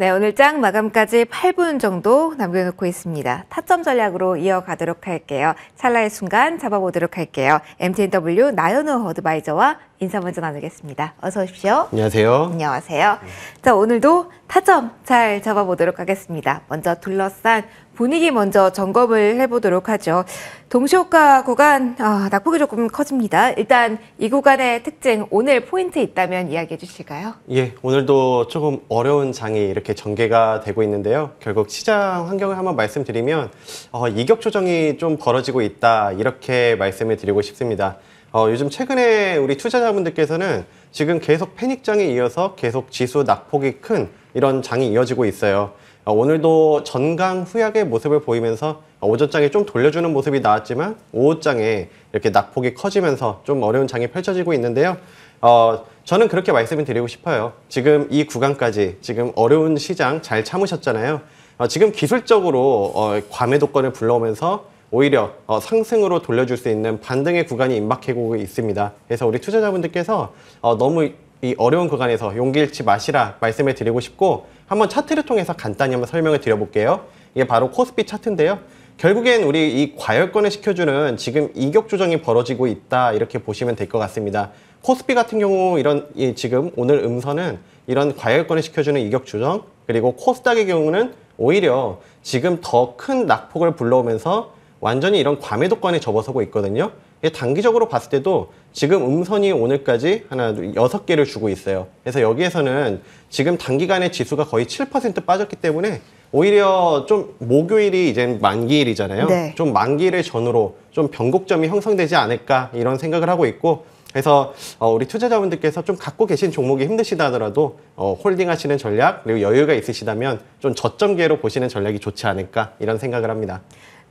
네, 오늘 장 마감까지 8분 정도 남겨놓고 있습니다. 타점 전략으로 이어가도록 할게요. 찰나의 순간 잡아보도록 할게요. MTNW 나연우 어드바이저와 인사 먼저 나누겠습니다. 어서 오십시오. 안녕하세요. 안녕하세요. 자, 오늘도 타점 잘 잡아보도록 하겠습니다. 먼저 둘러싼 분위기 먼저 점검을 해보도록 하죠. 동시호가 구간 낙폭이 조금 커집니다. 일단 이 구간의 특징, 오늘 포인트 있다면 이야기해 주실까요? 예, 오늘도 조금 어려운 장이 이렇게 전개가 되고 있는데요. 결국 시장 환경을 한번 말씀드리면 이격 조정이 좀 벌어지고 있다, 이렇게 말씀을 드리고 싶습니다. 요즘 최근에 우리 투자자분들께서는 지금 계속 패닉장에 이어서 계속 지수 낙폭이 큰 이런 장이 이어지고 있어요. 오늘도 전강 후약의 모습을 보이면서 오전장에 좀 돌려주는 모습이 나왔지만 오후장에 이렇게 낙폭이 커지면서 좀 어려운 장이 펼쳐지고 있는데요. 저는 그렇게 말씀을 드리고 싶어요. 지금 이 구간까지 지금 어려운 시장 잘 참으셨잖아요. 지금 기술적으로 과매도권을 불러오면서 오히려 상승으로 돌려줄 수 있는 반등의 구간이 임박해오고 있습니다. 그래서 우리 투자자분들께서 너무 이 어려운 구간에서 용기 잃지 마시라 말씀을 드리고 싶고, 한번 차트를 통해서 간단히 한번 설명을 드려볼게요. 이게 바로 코스피 차트인데요. 결국엔 우리 이 과열권을 시켜주는 지금 이격 조정이 벌어지고 있다, 이렇게 보시면 될 것 같습니다. 코스피 같은 경우 지금 오늘 음선은 이런 과열권을 시켜주는 이격 조정, 그리고 코스닥의 경우는 오히려 지금 더 큰 낙폭을 불러오면서 완전히 이런 과매도권에 접어서고 있거든요. 단기적으로 봤을 때도 지금 음선이 오늘까지 하나, 6개를 주고 있어요. 그래서 여기에서는 지금 단기간에 지수가 거의 7% 빠졌기 때문에 오히려 좀 목요일이 이제 만기일이잖아요. 네. 좀 만기일을 전후로 좀 변곡점이 형성되지 않을까, 이런 생각을 하고 있고, 그래서 우리 투자자분들께서 좀 갖고 계신 종목이 힘드시다 하더라도 홀딩 하시는 전략, 그리고 여유가 있으시다면 좀 저점계로 보시는 전략이 좋지 않을까, 이런 생각을 합니다.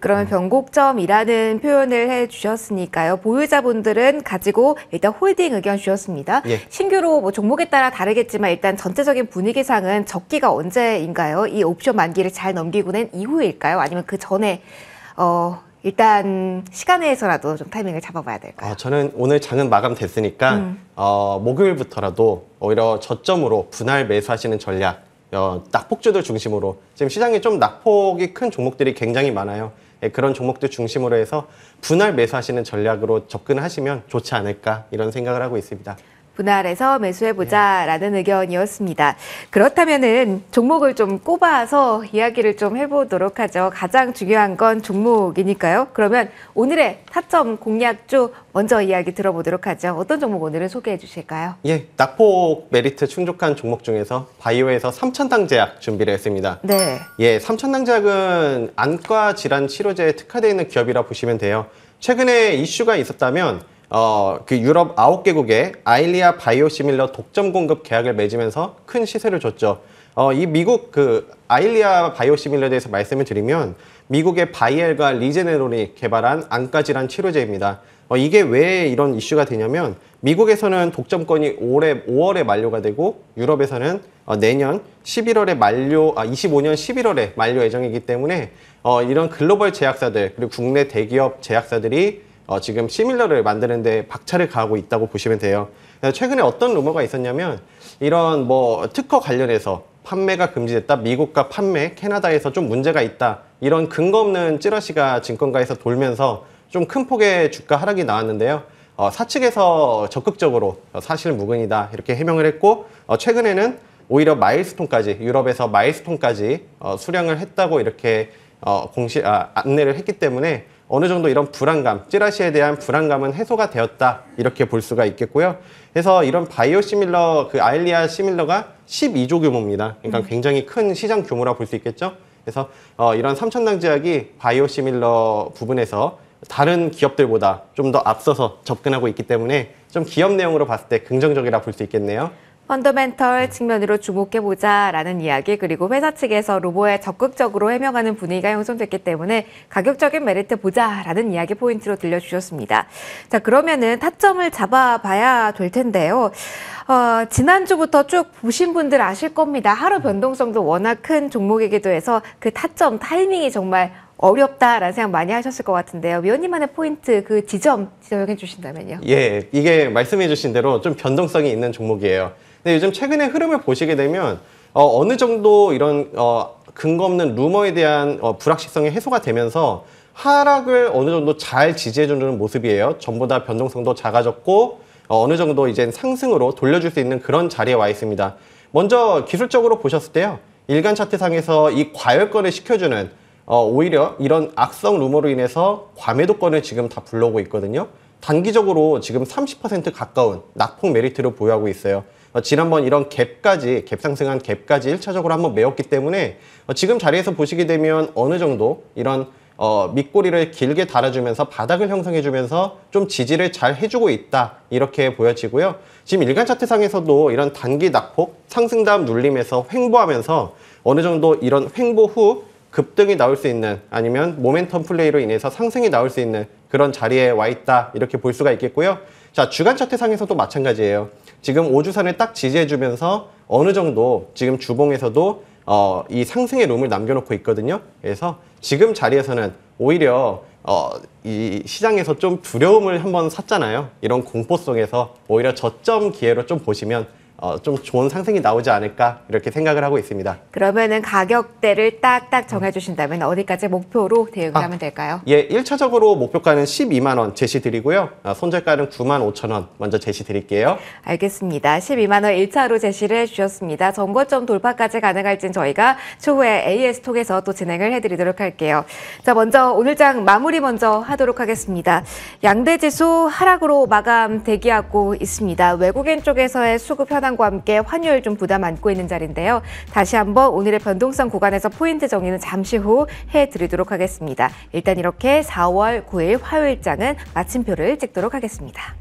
그러면 변곡점이라는 표현을 해주셨으니까요. 보유자분들은 가지고 일단 홀딩 의견 주셨습니다. 예. 신규로 뭐 종목에 따라 다르겠지만 일단 전체적인 분위기상은 적기가 언제인가요? 이 옵션 만기를 잘 넘기고 난 이후일까요? 아니면 그 전에 일단 시간에서라도 좀 타이밍을 잡아봐야 될까요? 저는 오늘 장은 마감됐으니까 목요일부터라도 오히려 저점으로 분할 매수하시는 전략, 낙폭주들 중심으로, 지금 시장에 좀 낙폭이 큰 종목들이 굉장히 많아요. 그런 종목들 중심으로 해서 분할 매수하시는 전략으로 접근하시면 좋지 않을까, 이런 생각을 하고 있습니다. 분할해서 매수해보자라는 의견이었습니다. 그렇다면은 종목을 좀 꼽아서 이야기를 좀 해보도록 하죠. 가장 중요한 건 종목이니까요. 그러면 오늘의 타점 공략주 먼저 이야기 들어보도록 하죠. 어떤 종목 오늘은 소개해 주실까요? 예, 낙폭 메리트 충족한 종목 중에서 바이오에서 삼천당제약 준비를 했습니다. 네. 예, 삼천당제약은 안과 질환 치료제에 특화되어 있는 기업이라 보시면 돼요. 최근에 이슈가 있었다면 그 유럽 9개국에 아일리아 바이오시밀러 독점 공급 계약을 맺으면서 큰 시세를 줬죠. 이 미국 그 아일리아 바이오시밀러에 대해서 말씀을 드리면 미국의 바이엘과 리제네론이 개발한 안과 질환 치료제입니다. 이게 왜 이런 이슈가 되냐면 미국에서는 독점권이 올해 5월에 만료가 되고 유럽에서는 내년 11월에 25년 11월에 만료 예정이기 때문에 이런 글로벌 제약사들, 그리고 국내 대기업 제약사들이 지금 시밀러를 만드는데 박차를 가하고 있다고 보시면 돼요. 최근에 어떤 루머가 있었냐면 이런 특허 관련해서 판매가 금지됐다, 미국과 판매, 캐나다에서 좀 문제가 있다, 이런 근거 없는 찌라시가 증권가에서 돌면서 좀 큰 폭의 주가 하락이 나왔는데요. 사측에서 적극적으로 사실 무근이다, 이렇게 해명을 했고, 최근에는 오히려 마일스톤까지, 유럽에서 마일스톤까지 수령을 했다고 이렇게 안내를 했기 때문에 어느 정도 이런 불안감, 찌라시에 대한 불안감은 해소가 되었다, 이렇게 볼 수가 있겠고요. 그래서 이런 바이오시밀러, 그 아일리아 시밀러가 12조 규모입니다. 그러니까 굉장히 큰 시장 규모라 볼 수 있겠죠. 그래서 이런 삼천당제약이 바이오시밀러 부분에서 다른 기업들보다 좀 더 앞서서 접근하고 있기 때문에 좀 기업 내용으로 봤을 때 긍정적이라 볼 수 있겠네요. 펀더멘털 측면으로 주목해보자라는 이야기, 그리고 회사 측에서 로보에 적극적으로 해명하는 분위기가 형성됐기 때문에 가격적인 메리트 보자라는 이야기 포인트로 들려주셨습니다. 자, 그러면은 타점을 잡아봐야 될 텐데요. 지난주부터 쭉 보신 분들 아실 겁니다. 하루 변동성도 워낙 큰 종목이기도 해서 그 타점 타이밍이 정말 어렵다라는 생각 많이 하셨을 것 같은데요. 위원님만의 포인트, 그 지적해 주신다면요. 예, 이게 말씀해 주신 대로 좀 변동성이 있는 종목이에요. 근데 요즘 최근의 흐름을 보시게 되면 어느 정도 이런 근거 없는 루머에 대한 불확실성이 해소가 되면서 하락을 어느 정도 잘 지지해주는 모습이에요. 전보다 변동성도 작아졌고 어느 정도 이제 상승으로 돌려줄 수 있는 그런 자리에 와 있습니다. 먼저 기술적으로 보셨을 때요. 일간 차트상에서 이 과열권을 시켜주는 오히려 이런 악성 루머로 인해서 과매도권을 지금 다 불러오고 있거든요. 단기적으로 지금 30% 가까운 낙폭 메리트를 보유하고 있어요. 지난번 이런 갭까지, 갭 상승한 갭까지 1차적으로 한번 메웠기 때문에 지금 자리에서 보시게 되면 어느 정도 이런 밑꼬리를 길게 달아주면서 바닥을 형성해주면서 좀 지지를 잘 해주고 있다 이렇게 보여지고요. 지금 일간 차트상에서도 이런 단기 낙폭 상승 다음 눌림에서 횡보하면서 어느 정도 이런 횡보 후 급등이 나올 수 있는 아니면 모멘텀 플레이로 인해서 상승이 나올 수 있는 그런 자리에 와 있다 이렇게 볼 수가 있겠고요. 자, 주간 차트상에서도 마찬가지예요. 지금 5주선을 딱 지지해주면서 어느 정도 지금 주봉에서도 이 상승의 룸을 남겨놓고 있거든요. 그래서 지금 자리에서는 오히려 이 시장에서 좀 두려움을 한번 샀잖아요. 이런 공포성에서 오히려 저점 기회로 좀 보시면 좀 좋은 상승이 나오지 않을까 이렇게 생각을 하고 있습니다. 그러면은 가격대를 딱딱 정해주신다면 어디까지 목표로 대응을 하면 될까요? 예, 1차적으로 목표가는 12만 원 제시 드리고요. 손절가는 9만 5천 원 먼저 제시 드릴게요. 알겠습니다. 12만 원 1차로 제시를 해주셨습니다. 전고점 돌파까지 가능할진 저희가 추후에 AS 통해서 또 진행을 해드리도록 할게요. 자, 먼저 오늘 장 마무리 먼저 하도록 하겠습니다. 양대 지수 하락으로 마감 대기하고 있습니다. 외국인 쪽에서의 수급 현황과 함께 환율 좀 부담 안고 있는 자리인데요. 다시 한번 오늘의 변동성 구간에서 포인트 정리는 잠시 후 해드리도록 하겠습니다. 일단 이렇게 4월 9일 화요일장은 마침표를 찍도록 하겠습니다.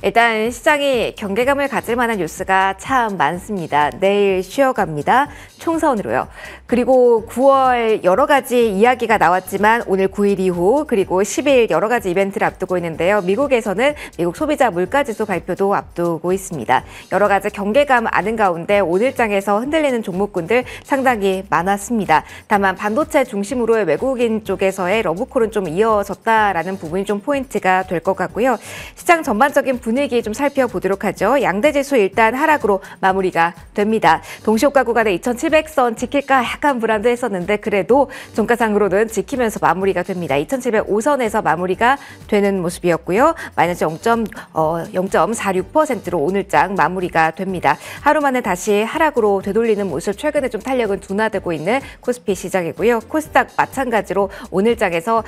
일단 시장이 경계감을 가질 만한 뉴스가 참 많습니다. 내일 쉬어갑니다. 총선으로요. 그리고 9월 여러 가지 이야기가 나왔지만 오늘 9일 이후 그리고 10일 여러 가지 이벤트를 앞두고 있는데요. 미국에서는 미국 소비자 물가지수 발표도 앞두고 있습니다. 여러 가지 경계감 아는 가운데 오늘장에서 흔들리는 종목군들 상당히 많았습니다. 다만 반도체 중심으로의 외국인 쪽에서의 러브콜은 좀 이어졌다라는 부분이 좀 포인트가 될 것 같고요. 시장 전반적인 분위기 좀 살펴보도록 하죠. 양대지수 일단 하락으로 마무리가 됩니다. 동시효과 구간에 2700선 지킬까 약간 불안해했었는데 그래도 종가상으로는 지키면서 마무리가 됩니다. 2705선에서 마무리가 되는 모습이었고요. 마이너스 0.46%로 오늘장 마무리가 됩니다. 하루 만에 다시 하락으로 되돌리는 모습 최근에 좀 탄력은 둔화되고 있는 코스피 시장이고요. 코스닥 마찬가지로 오늘장에서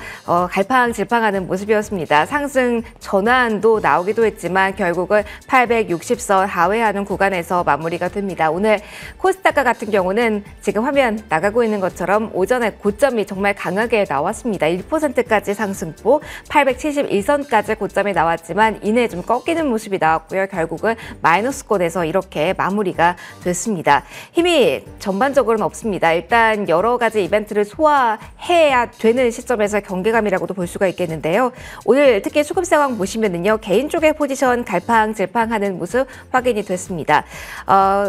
갈팡질팡하는 모습이었습니다. 상승 전환도 나오기도 했지만 결국은 860선 하회하는 구간에서 마무리가 됩니다. 오늘 코스닥과 같은 경우는 지금 화면 나가고 있는 것처럼 오전에 고점이 정말 강하게 나왔습니다. 1%까지 상승폭 871선까지 고점이 나왔지만 이내 좀 꺾이는 모습이 나왔고요. 결국은 마이너스권에서 이렇게 마무리가 됐습니다. 힘이 전반적으로는 없습니다. 일단 여러 가지 이벤트를 소화해야 되는 시점에서 경계감이라고도 볼 수가 있겠는데요. 오늘 특히 수급 상황 보시면은요. 개인 쪽의 포지션 갈팡질팡하는 모습 확인이 됐습니다.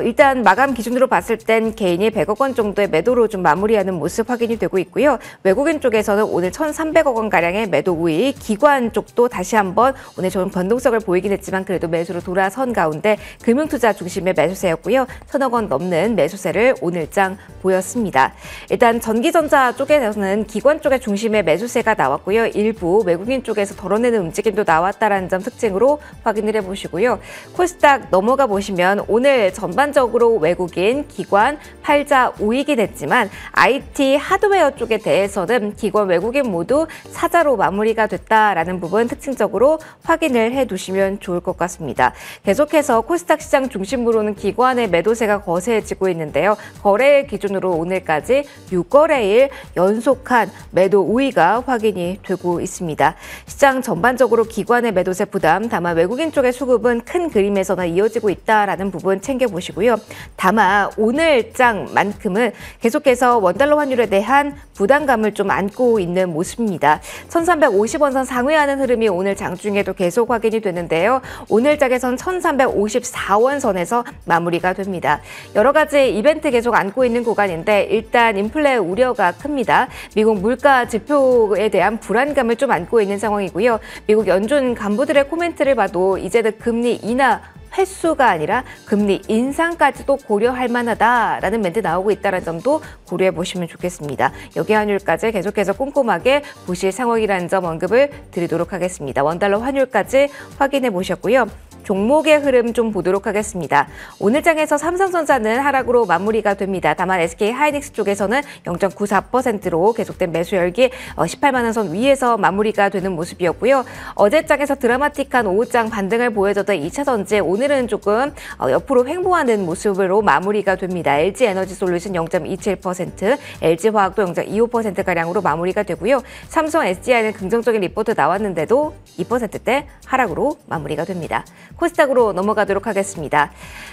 일단 마감 기준으로 봤을 땐 개인이 100억 원 정도의 매도로 좀 마무리하는 모습 확인이 되고 있고요. 외국인 쪽에서는 오늘 1,300억 원가량의 매도 우위, 기관 쪽도 다시 한번 오늘 좋은 변동성을 보이긴 했지만 그래도 매수로 돌아선 가운데 금융투자 중심의 매수세였고요. 1,000억 원 넘는 매수세를 오늘장 보였습니다. 일단 전기전자 쪽에서는 기관 쪽의 중심의 매수세가 나왔고요. 일부 외국인 쪽에서 덜어내는 움직임도 나왔다라는 점 특징으로 확인을 해보시고요. 코스닥 넘어가 보시면 오늘 전반적으로 외국인, 기관, 팔자 우익이 됐지만 IT 하드웨어 쪽에 대해서는 기관, 외국인 모두 사자로 마무리가 됐다라는 부분 특징적으로 확인을 해두시면 좋을 것 같습니다. 계속해서 코스닥 시장 중심으로는 기관의 매도세가 거세지고 있는데요. 거래일 기준으로 오늘까지 6거래일 연속한 매도 우위가 확인이 되고 있습니다. 시장 전반적으로 기관의 매도세 부담, 다만 외국인 쪽의 수급은 큰 그림에서는 이어지고 있다라는 부분 챙겨보시고요. 다만 오늘장만큼은 계속해서 원달러 환율에 대한 부담감을 좀 안고 있는 모습입니다. 1350원 선 상회하는 흐름이 오늘 장중에도 계속 확인이 되는데요. 오늘 장에선 1354원 선에서 마무리가 됩니다. 여러 가지 이벤트 계속 안고 있는 구간인데 일단 인플레 우려가 큽니다. 미국 물가 지표에 대한 불안감을 좀 안고 있는 상황이고요. 미국 연준 간부들의 코멘트를 봐도 이제는 금리 인하 횟수가 아니라 금리 인상까지도 고려할 만하다라는 멘트 나오고 있다는 점도 고려해 보시면 좋겠습니다. 여기 환율까지 계속해서 꼼꼼하게 보실 상황이라는 점 언급을 드리도록 하겠습니다. 원달러 환율까지 확인해 보셨고요. 종목의 흐름 좀 보도록 하겠습니다. 오늘 장에서 삼성전자는 하락으로 마무리가 됩니다. 다만 SK하이닉스 쪽에서는 0.94%로 계속된 매수 열기 18만 원 선 위에서 마무리가 되는 모습이었고요. 어제 장에서 드라마틱한 오후장 반등을 보여줬던 2차전지 오늘은 조금 옆으로 횡보하는 모습으로 마무리가 됩니다. LG에너지솔루션 0.27%, LG화학도 0.25%가량으로 마무리가 되고요. 삼성 SDI는 긍정적인 리포트 나왔는데도 2%대 하락으로 마무리가 됩니다. 코스닥으로 넘어가도록 하겠습니다.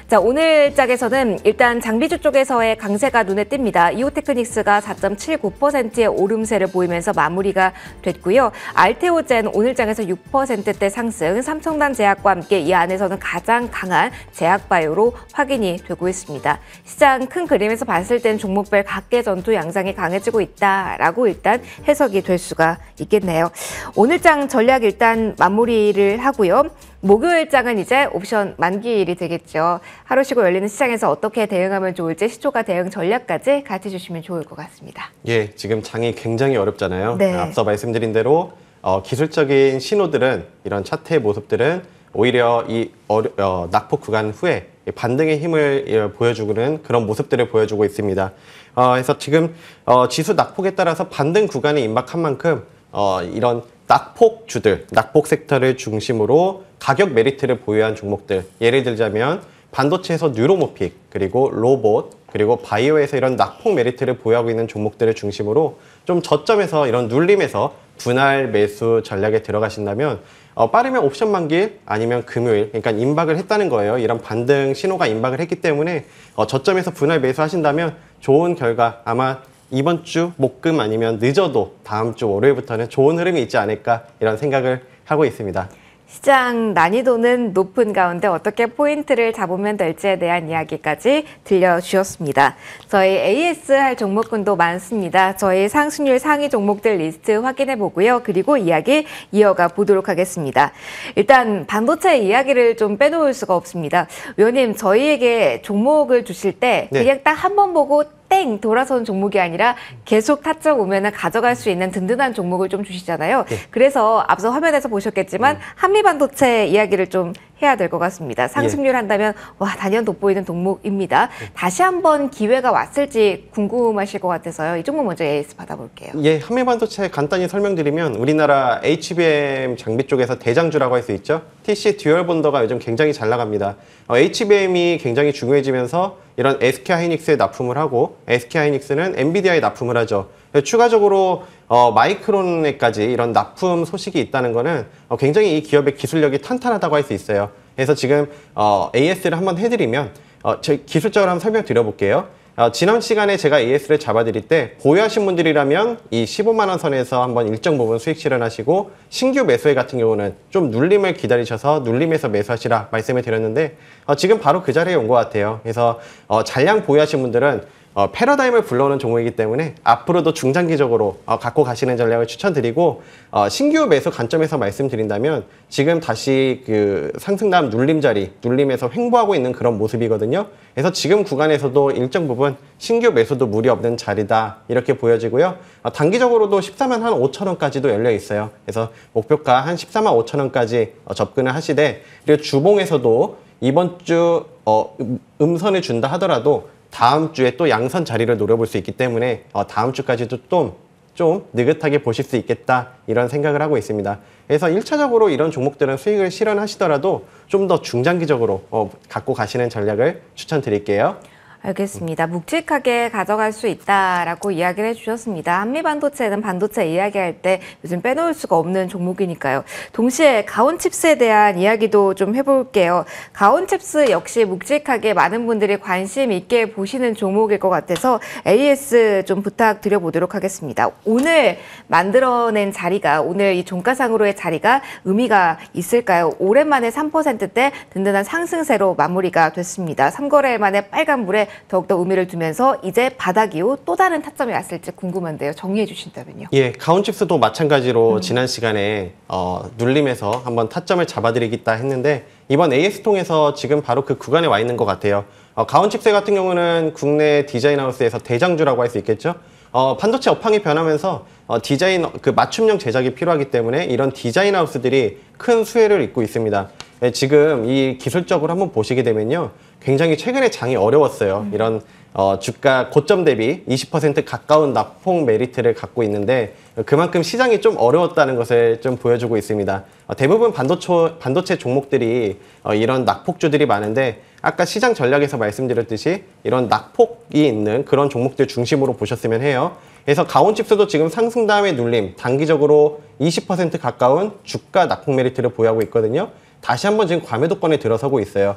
자, 오늘 짝에서는 일단 장비주 쪽에서의 강세가 눈에 띕니다. 이오테크닉스가 4.79%의 오름세를 보이면서 마무리가 됐고요. 알테오젠 오늘 장에서 6%대 상승, 삼성단 제약과 함께 이 안에서는 가장 강한 제약바이오로 확인이 되고 있습니다. 시장 큰 그림에서 봤을 땐 종목별 각계 전투 양상이 강해지고 있다라고 일단 해석이 될 수가 있겠네요. 오늘 장 전략 일단 마무리를 하고요. 목요일 장은 이제 옵션 만기일이 되겠죠. 하루 쉬고 열리는 시장에서 어떻게 대응하면 좋을지 시초가 대응 전략까지 같이 주시면 좋을 것 같습니다. 예, 지금 장이 굉장히 어렵잖아요. 네. 앞서 말씀드린 대로 기술적인 신호들은 이런 차트의 모습들은 오히려 이 낙폭 구간 후에 반등의 힘을 보여주는 그런 모습들을 보여주고 있습니다. 그래서 지금 지수 낙폭에 따라서 반등 구간에 임박한 만큼 이런 낙폭주들, 낙폭 섹터를 중심으로 가격 메리트를 보유한 종목들, 예를 들자면 반도체에서 뉴로모픽, 그리고 로봇, 그리고 바이오에서 이런 낙폭 메리트를 보유하고 있는 종목들을 중심으로 좀 저점에서 이런 눌림에서 분할 매수 전략에 들어가신다면 빠르면 옵션 만기일 아니면 금요일, 그러니까 임박을 했다는 거예요. 이런 반등 신호가 임박을 했기 때문에 저점에서 분할 매수하신다면 좋은 결과 아마 이번 주 목금 아니면 늦어도 다음 주 월요일부터는 좋은 흐름이 있지 않을까 이런 생각을 하고 있습니다. 시장 난이도는 높은 가운데 어떻게 포인트를 잡으면 될지에 대한 이야기까지 들려주셨습니다. 저희 AS 할 종목군도 많습니다. 저희 상승률 상위 종목들 리스트 확인해 보고요. 그리고 이야기 이어가 보도록 하겠습니다. 일단 반도체 이야기를 좀 빼놓을 수가 없습니다. 위원님, 저희에게 종목을 주실 때 네. 그냥 딱 한 번 보고 땡 돌아서는 종목이 아니라 계속 타점 오면은 가져갈 수 있는 든든한 종목을 좀 주시잖아요. 네. 그래서 앞서 화면에서 보셨겠지만 한미반도체 이야기를 좀 해야 될 것 같습니다. 상승률 한다면 와 단연 돋보이는 종목입니다. 다시 한번 기회가 왔을지 궁금하실 것 같아서요. 이 종목 먼저 AS 받아볼게요. 예, 한미반도체 간단히 설명드리면 우리나라 HBM 장비 쪽에서 대장주라고 할 수 있죠. TC 듀얼 본더가 요즘 굉장히 잘 나갑니다. HBM이 굉장히 중요해지면서 이런 SK하이닉스에 납품을 하고 SK하이닉스는 엔비디아에 납품을 하죠. 추가적으로 마이크론에까지 이런 납품 소식이 있다는 거는 굉장히 이 기업의 기술력이 탄탄하다고 할 수 있어요. 그래서 지금 AS를 한번 해드리면 저희 기술적으로 한번 설명드려볼게요. 지난 시간에 제가 AS를 잡아드릴 때 보유하신 분들이라면 이 15만 원 선에서 한번 일정 부분 수익 실현하시고 신규 매수회 같은 경우는 좀 눌림을 기다리셔서 눌림에서 매수하시라 말씀을 드렸는데 지금 바로 그 자리에 온 것 같아요. 그래서 잔량 보유하신 분들은 패러다임을 불러오는 종목이기 때문에 앞으로도 중장기적으로 갖고 가시는 전략을 추천드리고 신규 매수 관점에서 말씀드린다면 지금 다시 그 상승 다음 눌림 자리, 눌림에서 횡보하고 있는 그런 모습이거든요. 그래서 지금 구간에서도 일정 부분 신규 매수도 무리 없는 자리다 이렇게 보여지고요. 단기적으로도 14만 한 5천 원까지도 열려 있어요. 그래서 목표가 한 14만 5천 원까지 접근을 하시되 그리고 주봉에서도 이번 주 음선을 준다 하더라도 다음 주에 또 양선 자리를 노려볼 수 있기 때문에 다음 주까지도 좀 느긋하게 보실 수 있겠다 이런 생각을 하고 있습니다. 그래서 1차적으로 이런 종목들은 수익을 실현하시더라도 좀 더 중장기적으로 갖고 가시는 전략을 추천드릴게요. 알겠습니다. 묵직하게 가져갈 수 있다라고 이야기를 해주셨습니다. 한미반도체는 반도체 이야기할 때 요즘 빼놓을 수가 없는 종목이니까요. 동시에 가온칩스에 대한 이야기도 좀 해볼게요. 가온칩스 역시 묵직하게 많은 분들이 관심 있게 보시는 종목일 것 같아서 AS 좀 부탁드려보도록 하겠습니다. 오늘 만들어낸 자리가, 오늘 이 종가상으로의 자리가 의미가 있을까요? 오랜만에 3%대 든든한 상승세로 마무리가 됐습니다. 3거래일 만에 빨간불에 더욱더 의미를 두면서 이제 바닥 이후 또 다른 타점이 왔을지 궁금한데요. 정리해 주신다면요. 예, 가온칩스도 마찬가지로 지난 시간에 눌림에서 한번 타점을 잡아드리겠다 했는데 이번 AS 통해서 지금 바로 그 구간에 와 있는 것 같아요. 가온칩스 같은 경우는 국내 디자인 하우스에서 대장주라고 할 수 있겠죠. 반도체 업황이 변하면서 디자인 그 맞춤형 제작이 필요하기 때문에 이런 디자인 하우스들이 큰 수혜를 입고 있습니다. 예, 지금 이 기술적으로 한번 보시게 되면요, 굉장히 최근에 장이 어려웠어요. 이런 주가 고점 대비 20% 가까운 낙폭 메리트를 갖고 있는데 그만큼 시장이 좀 어려웠다는 것을 좀 보여주고 있습니다. 대부분 반도체 종목들이 이런 낙폭주들이 많은데 아까 시장 전략에서 말씀드렸듯이 이런 낙폭이 있는 그런 종목들 중심으로 보셨으면 해요. 그래서 가온칩스도 지금 상승 다음에 눌림, 단기적으로 20% 가까운 주가 낙폭 메리트를 보유하고 있거든요. 다시 한번 지금 과매도권에 들어서고 있어요.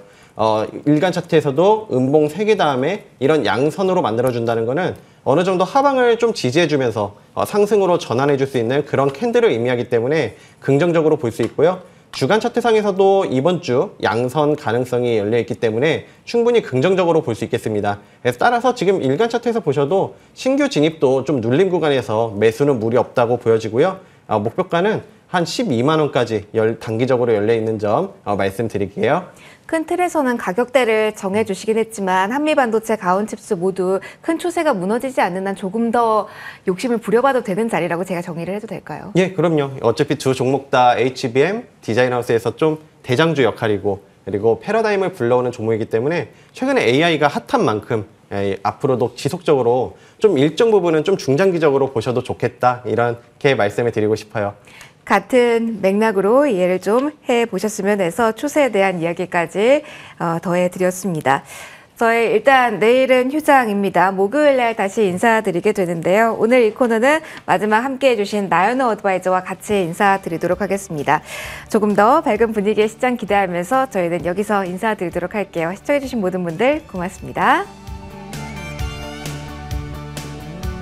일간 차트에서도 음봉 3개 다음에 이런 양선으로 만들어준다는 거는 어느 정도 하방을 좀 지지해주면서 상승으로 전환해줄 수 있는 그런 캔들을 의미하기 때문에 긍정적으로 볼 수 있고요. 주간 차트상에서도 이번 주 양선 가능성이 열려있기 때문에 충분히 긍정적으로 볼 수 있겠습니다. 그래서 따라서 지금 일간 차트에서 보셔도 신규 진입도 좀 눌림 구간에서 매수는 무리 없다고 보여지고요. 목표가는 한 12만 원까지 단기적으로 열려있는 점 말씀드릴게요. 큰 틀에서는 가격대를 정해주시긴 했지만 한미반도체, 가온칩스 모두 큰 추세가 무너지지 않는 한 조금 더 욕심을 부려봐도 되는 자리라고 제가 정리를 해도 될까요? 예, 그럼요. 어차피 두 종목 다 HBM 디자인하우스에서 좀 대장주 역할이고 그리고 패러다임을 불러오는 종목이기 때문에 최근에 AI가 핫한 만큼 앞으로도 지속적으로 좀 일정 부분은 좀 중장기적으로 보셔도 좋겠다, 이렇게 말씀을 드리고 싶어요. 같은 맥락으로 이해를 좀 해보셨으면 해서 추세에 대한 이야기까지 더해드렸습니다. 저희 일단 내일은 휴장입니다. 목요일 날 다시 인사드리게 되는데요. 오늘 이 코너는 마지막 함께해 주신 나연호 어드바이저와 같이 인사드리도록 하겠습니다. 조금 더 밝은 분위기의 시장 기대하면서 저희는 여기서 인사드리도록 할게요. 시청해 주신 모든 분들 고맙습니다.